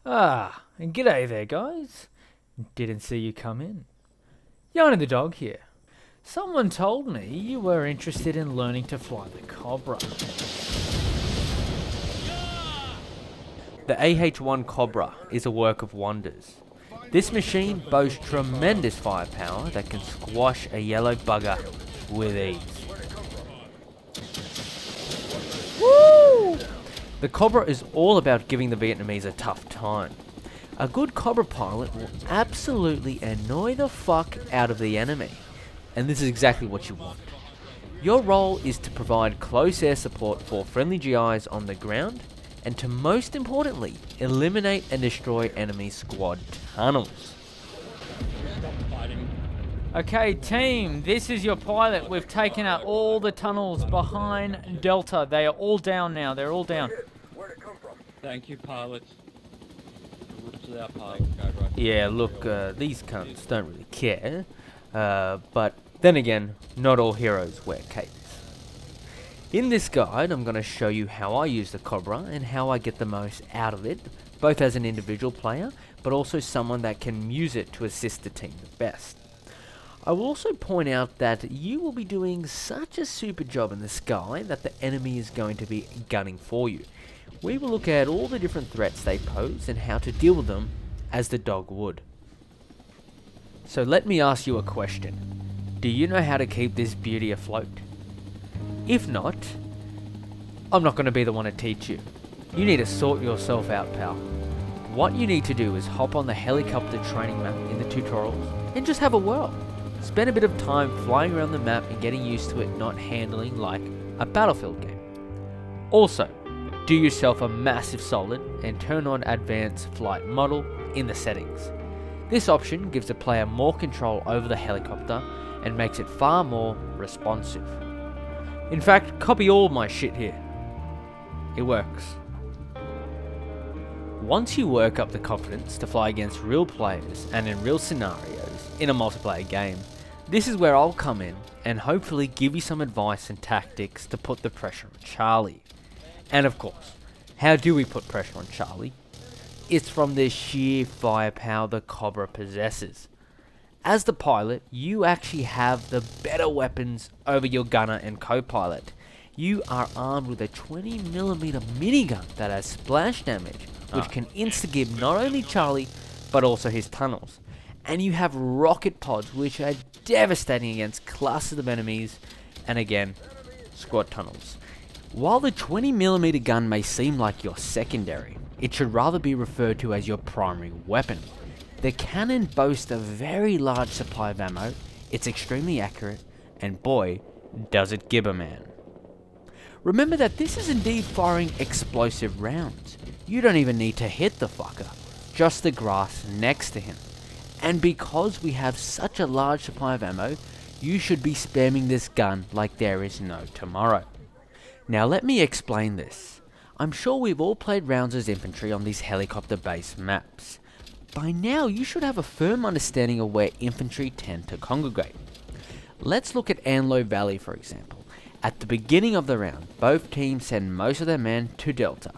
And g'day there, guys. Didn't see you come in. Yarnu the dog here. Someone told me you were interested in learning to fly the Cobra. The AH-1 Cobra is a work of wonders. This machine boasts tremendous firepower that can squash a yellow bugger with ease. Woo! The Cobra is all about giving the Vietnamese a tough time. A good Cobra pilot will absolutely annoy the fuck out of the enemy, and this is exactly what you want. Your role is to provide close air support for friendly GIs on the ground, and to most importantly, eliminate and destroy enemy squad tunnels. Okay, team, this is your pilot. We've taken out all the tunnels behind Delta. They are all down now. They're all down. Where'd it come from? Thank you, pilots. This is our pilot guide right Yeah, look, these cunts don't really care, but then again, not all heroes wear capes. In this guide, I'm going to show you how I use the Cobra and how I get the most out of it, both as an individual player, but also someone that can use it to assist the team the best. I will also point out that you will be doing such a super job in the sky that the enemy is going to be gunning for you. We will look at all the different threats they pose and how to deal with them as the dog would. So let me ask you a question. Do you know how to keep this beauty afloat? If not, I'm not going to be the one to teach you. You need to sort yourself out, pal. What you need to do is hop on the helicopter training map in the tutorials and just have a whirl. Spend a bit of time flying around the map and getting used to it not handling like a Battlefield game. Also, do yourself a massive solid and turn on Advanced Flight Model in the settings. This option gives the player more control over the helicopter and makes it far more responsive. In fact, copy all my shit here. It works. Once you work up the confidence to fly against real players and in real scenarios in a multiplayer game, this is where I'll come in and hopefully give you some advice and tactics to put the pressure on Charlie. And of course, how do we put pressure on Charlie? It's from the sheer firepower the Cobra possesses. As the pilot, you actually have the better weapons over your gunner and co-pilot. You are armed with a 20mm minigun that has splash damage, which can insta-give not only Charlie, but also his tunnels. And you have rocket pods, which are devastating against classes of enemies, and again, squad tunnels. While the 20mm gun may seem like your secondary, it should rather be referred to as your primary weapon. The cannon boasts a very large supply of ammo, it's extremely accurate, and boy, does it give a man. Remember that this is indeed firing explosive rounds. You don't even need to hit the fucker, just the grass next to him. And because we have such a large supply of ammo, you should be spamming this gun like there is no tomorrow. Now let me explain this. I'm sure we've all played rounds as infantry on these helicopter-based maps. By now you should have a firm understanding of where infantry tend to congregate. Let's look at Anlo Valley for example. At the beginning of the round, both teams send most of their men to Delta.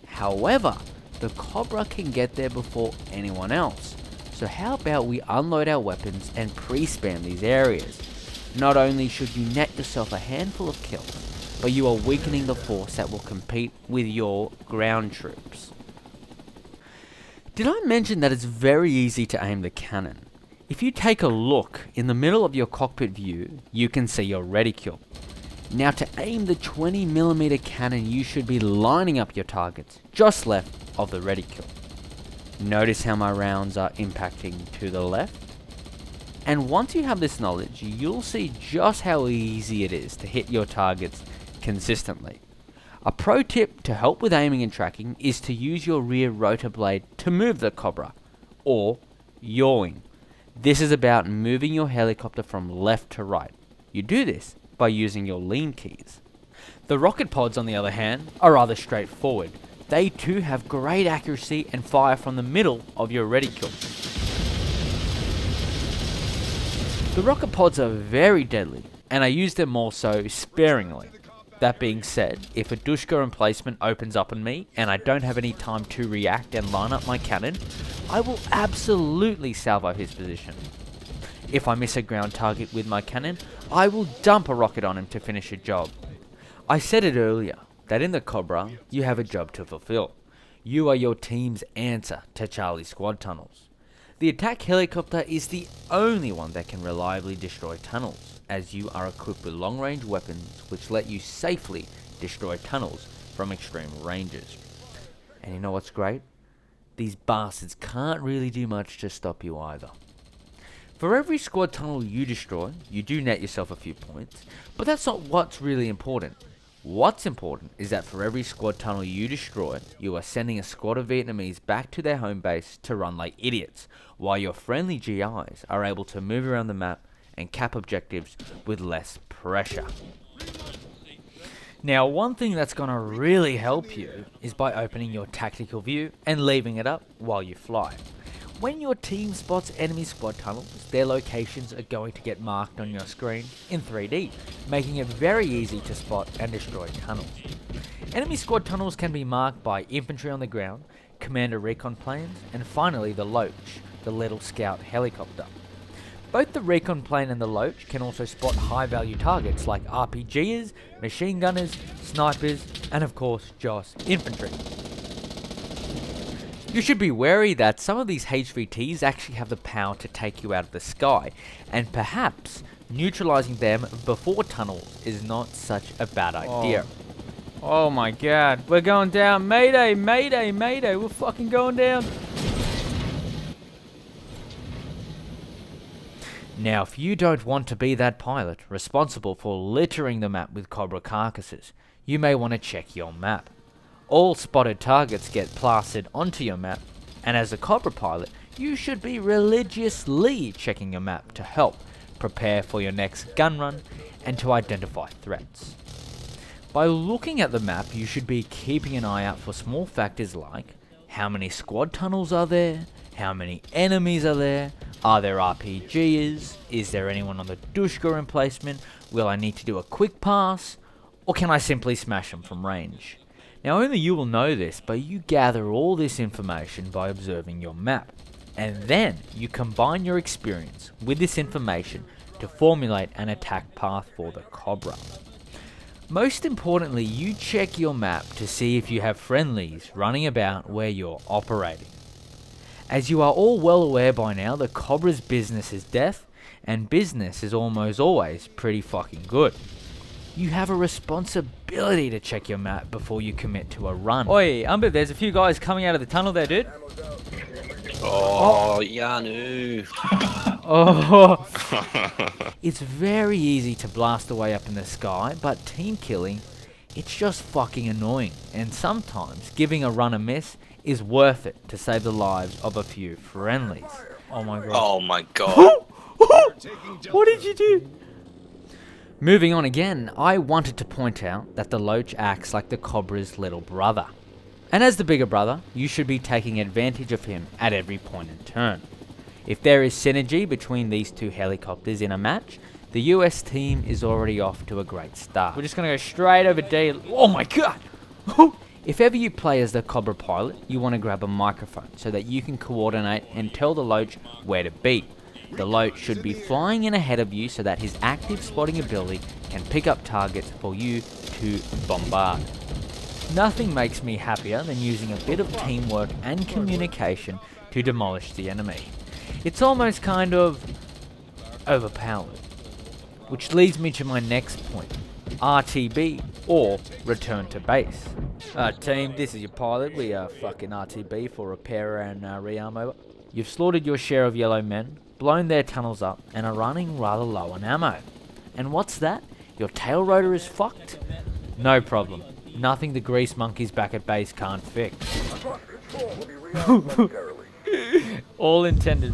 However, the Cobra can get there before anyone else. So how about we unload our weapons and pre-spam these areas? Not only should you net yourself a handful of kills, but you are weakening the force that will compete with your ground troops. Did I mention that it's very easy to aim the cannon? If you take a look in the middle of your cockpit view, you can see your reticule. Now to aim the 20mm cannon, you should be lining up your targets just left of the reticule. Notice how my rounds are impacting to the left? And once you have this knowledge, you'll see just how easy it is to hit your targets consistently. A pro tip to help with aiming and tracking is to use your rear rotor blade to move the Cobra, or yawing. This is about moving your helicopter from left to right. You do this by using your lean keys. The rocket pods on the other hand are rather straightforward. They too have great accuracy and fire from the middle of your reticule. The rocket pods are very deadly, and I use them also sparingly. That being said, if a Dushka emplacement opens up on me and I don't have any time to react and line up my cannon, I will absolutely salvo his position. If I miss a ground target with my cannon, I will dump a rocket on him to finish a job. I said it earlier, that in the Cobra, you have a job to fulfill. You are your team's answer to Charlie's squad tunnels. The attack helicopter is the only one that can reliably destroy tunnels, as you are equipped with long-range weapons which let you safely destroy tunnels from extreme ranges. And you know what's great? These bastards can't really do much to stop you either. For every squad tunnel you destroy, you do net yourself a few points, but that's not what's really important. What's important is that for every squad tunnel you destroy, you are sending a squad of Vietnamese back to their home base to run like idiots, while your friendly GIs are able to move around the map and cap objectives with less pressure. Now, one thing that's going to really help you is by opening your tactical view and leaving it up while you fly. When your team spots enemy squad tunnels, their locations are going to get marked on your screen in 3D, making it very easy to spot and destroy tunnels. Enemy squad tunnels can be marked by infantry on the ground, commander recon planes, and finally the Loach, the little scout helicopter. Both the recon plane and the Loach can also spot high value targets like RPGers, machine gunners, snipers, and of course Joss infantry. You should be wary that some of these HVTs actually have the power to take you out of the sky, and perhaps neutralizing them before tunnels is not such a bad idea. Oh my god, we're going down. Mayday, mayday, mayday, we're fucking going down. Now, if you don't want to be that pilot responsible for littering the map with Cobra carcasses, you may want to check your map. All spotted targets get plastered onto your map, and as a Cobra pilot, you should be religiously checking your map to help prepare for your next gun run and to identify threats. By looking at the map, you should be keeping an eye out for small factors like how many squad tunnels are there, how many enemies are there there RPGs, is there anyone on the Dushka emplacement, will I need to do a quick pass, or can I simply smash them from range? Now only you will know this, but you gather all this information by observing your map, and then you combine your experience with this information to formulate an attack path for the Cobra. Most importantly, you check your map to see if you have friendlies running about where you're operating. As you are all well aware by now, the Cobra's business is death, and business is almost always pretty fucking good. You have a responsibility to check your map before you commit to a run. Oi, Umber, there's a few guys coming out of the tunnel there, dude. Oh, Yarnu. Oh. It's very easy to blast away up in the sky, but team killing, it's just fucking annoying. And sometimes giving a run a miss is worth it to save the lives of a few friendlies. Oh my god. Oh my god. What did you do? Moving on again, I wanted to point out that the Loach acts like the Cobra's little brother. And as the bigger brother, you should be taking advantage of him at every point in turn. If there is synergy between these two helicopters in a match, the US team is already off to a great start. We're just gonna go straight over D. Oh my god! If ever you play as the Cobra pilot, you want to grab a microphone so that you can coordinate and tell the Loach where to be. The Loach should be flying in ahead of you so that his active spotting ability can pick up targets for you to bombard. Nothing makes me happier than using a bit of teamwork and communication to demolish the enemy. It's almost kind of overpowered. Which leads me to my next point, RTB or return to base. Team, this is your pilot. We are fucking RTB for repair and re-arm. You've slaughtered your share of yellow men, blown their tunnels up, and are running rather low on ammo. And what's that? Your tail rotor is fucked? No problem. Nothing the grease monkeys back at base can't fix. All intended.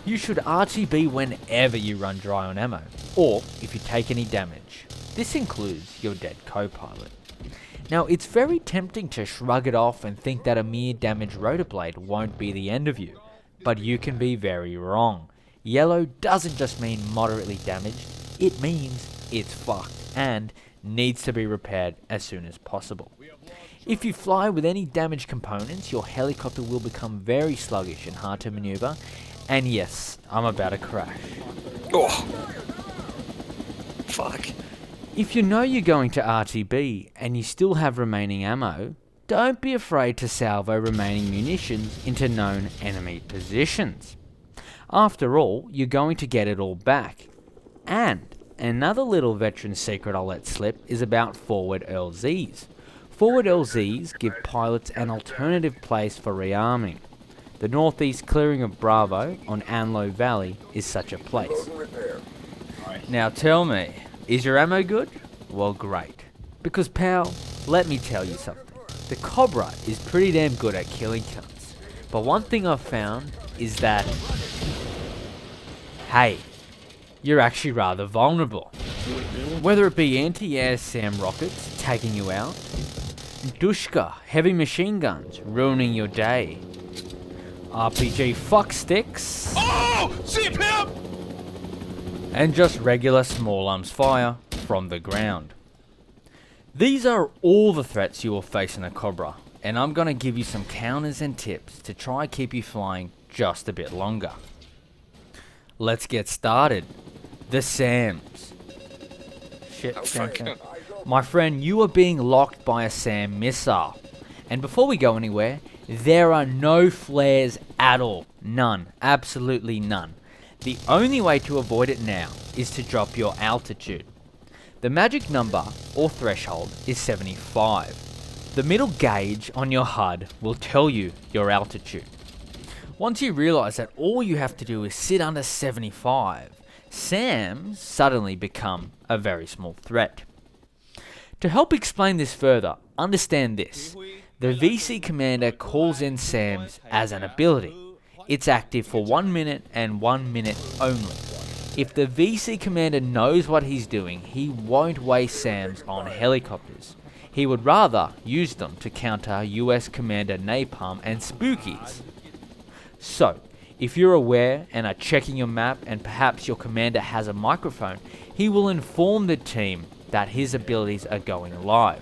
You should RTB whenever you run dry on ammo, or if you take any damage. This includes your dead co-pilot. Now, it's very tempting to shrug it off and think that a mere damaged rotor blade won't be the end of you, but you can be very wrong. Yellow doesn't just mean moderately damaged, it means it's fucked and needs to be repaired as soon as possible. If you fly with any damaged components, your helicopter will become very sluggish and hard to maneuver. And yes, I'm about to crash. Oh. Fuck. If you know you're going to RTB and you still have remaining ammo, don't be afraid to salvo remaining munitions into known enemy positions. After all, you're going to get it all back. And another little veteran secret I'll let slip is about forward LZs. Forward LZs give pilots an alternative place for rearming. The northeast clearing of Bravo on Anlo Valley is such a place. Now tell me, is your ammo good? Well, great. Because pal, let me tell you something. The Cobra is pretty damn good at killing cunts. But one thing I've found is that, hey, you're actually rather vulnerable. Whether it be anti-air SAM rockets taking you out, Dushka heavy machine guns ruining your day, RPG fuck sticks, Oh! See him! and just regular small arms fire from the ground. These are all the threats you will face in a Cobra, and I'm gonna give you some counters and tips to try keep you flying just a bit longer. Let's get started. The SAMs. Shit, Oh, Sam, fuck. Sam. My friend, you are being locked by a SAM missile. And before we go anywhere, there are no flares at all. None. Absolutely none. The only way to avoid it now is to drop your altitude. The magic number, or threshold, is 75. The middle gauge on your HUD will tell you your altitude. Once you realise that all you have to do is sit under 75, SAMs suddenly become a very small threat. To help explain this further, understand this. The VC commander calls in SAMs as an ability. It's active for 1 minute and 1 minute only. If the VC commander knows what he's doing, he won't waste SAMs on helicopters. He would rather use them to counter US Commander Napalm and Spookies. So, if you're aware and are checking your map and perhaps your commander has a microphone, he will inform the team that his abilities are going live.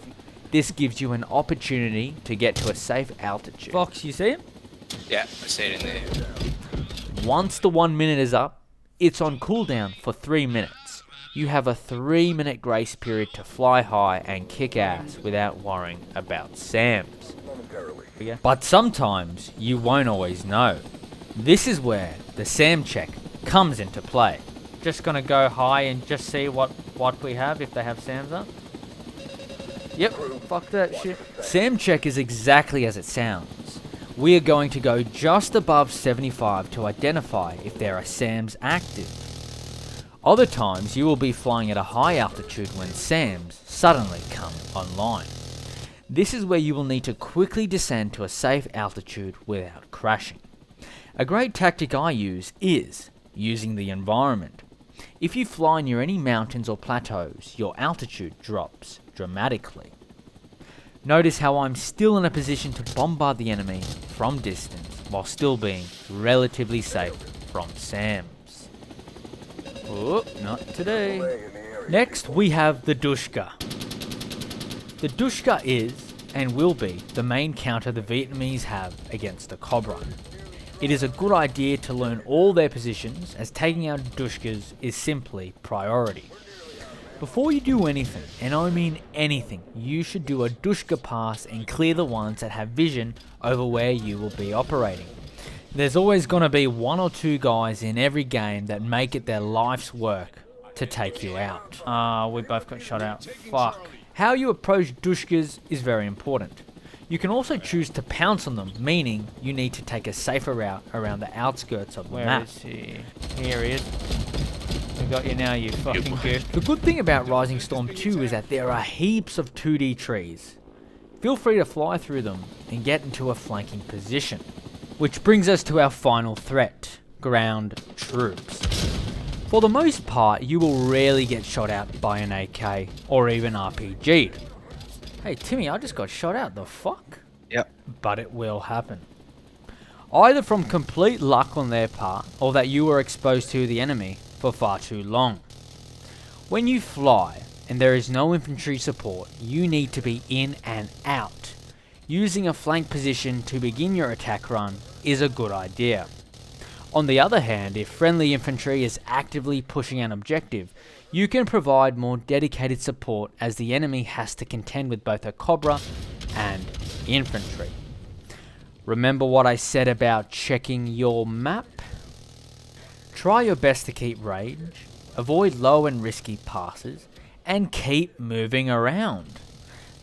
This gives you an opportunity to get to a safe altitude. Fox, you see him? Yeah, I see it in there. Once the 1 minute is up, it's on cooldown for 3 minutes. You have a 3-minute grace period to fly high and kick ass without worrying about SAMs. But sometimes you won't always know. This is where the SAM check comes into play. Just gonna go high and just see what we have, if they have SAMs up. Yep, fuck that shit. SAM check is exactly as it sounds. We are going to go just above 75 to identify if there are SAMs active. Other times you will be flying at a high altitude when SAMs suddenly come online. This is where you will need to quickly descend to a safe altitude without crashing. A great tactic I use is using the environment. If you fly near any mountains or plateaus, your altitude drops dramatically. Notice how I'm still in a position to bombard the enemy from distance while still being relatively safe from SAMs. Oh, not today. Next we have the Dushka. The Dushka is, and will be, the main counter the Vietnamese have against the Cobra. It is a good idea to learn all their positions, as taking out Dushkas is simply priority. Before you do anything, and I mean anything, you should do a Dushka pass and clear the ones that have vision over where you will be operating. There's always gonna be 1 or 2 guys in every game that make it their life's work to take you out. We both got shot out. Fuck. How you approach Dushkas is very important. You can also choose to pounce on them, meaning you need to take a safer route around the outskirts of the Where map. is he? Here he is. We got you now, you fucking goof. The good thing about Rising Storm 2 is that there are heaps of 2D trees. Feel free to fly through them and get into a flanking position. Which brings us to our final threat, ground troops. For the most part, you will rarely get shot out by an AK or even RPG'd. Hey Timmy, I just got shot out, the fuck? Yep. But it will happen. Either from complete luck on their part, or that you were exposed to the enemy for far too long. When you fly and there is no infantry support, you need to be in and out. Using a flank position to begin your attack run is a good idea. On the other hand, if friendly infantry is actively pushing an objective, you can provide more dedicated support as the enemy has to contend with both a Cobra and infantry. Remember what I said about checking your map? Try your best to keep range, avoid low and risky passes, and keep moving around.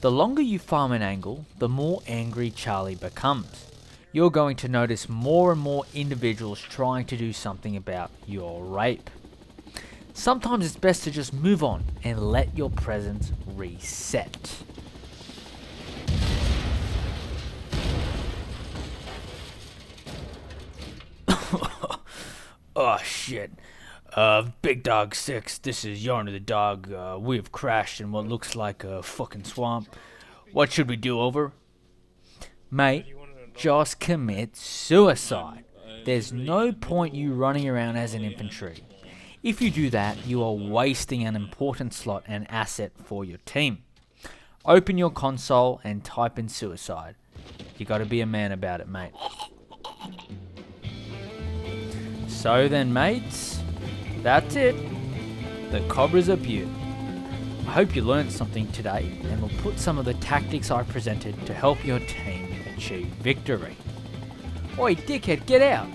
The longer you farm an angle, the more angry Charlie becomes. You're going to notice more and more individuals trying to do something about your rape. Sometimes it's best to just move on and let your presence reset. Oh shit. Big Dog 6, this is Yarnu the dog. We have crashed in what looks like a fucking swamp. What should we do, over? Mate, just commit suicide. There's no point you running around as an infantry. If you do that, you are wasting an important slot and asset for your team. Open your console and type in suicide. You gotta be a man about it, mate. So then, mates, that's it. The Cobra's a beaut. I hope you learned something today and will put some of the tactics I presented to help your team achieve victory. Oi, dickhead, get out!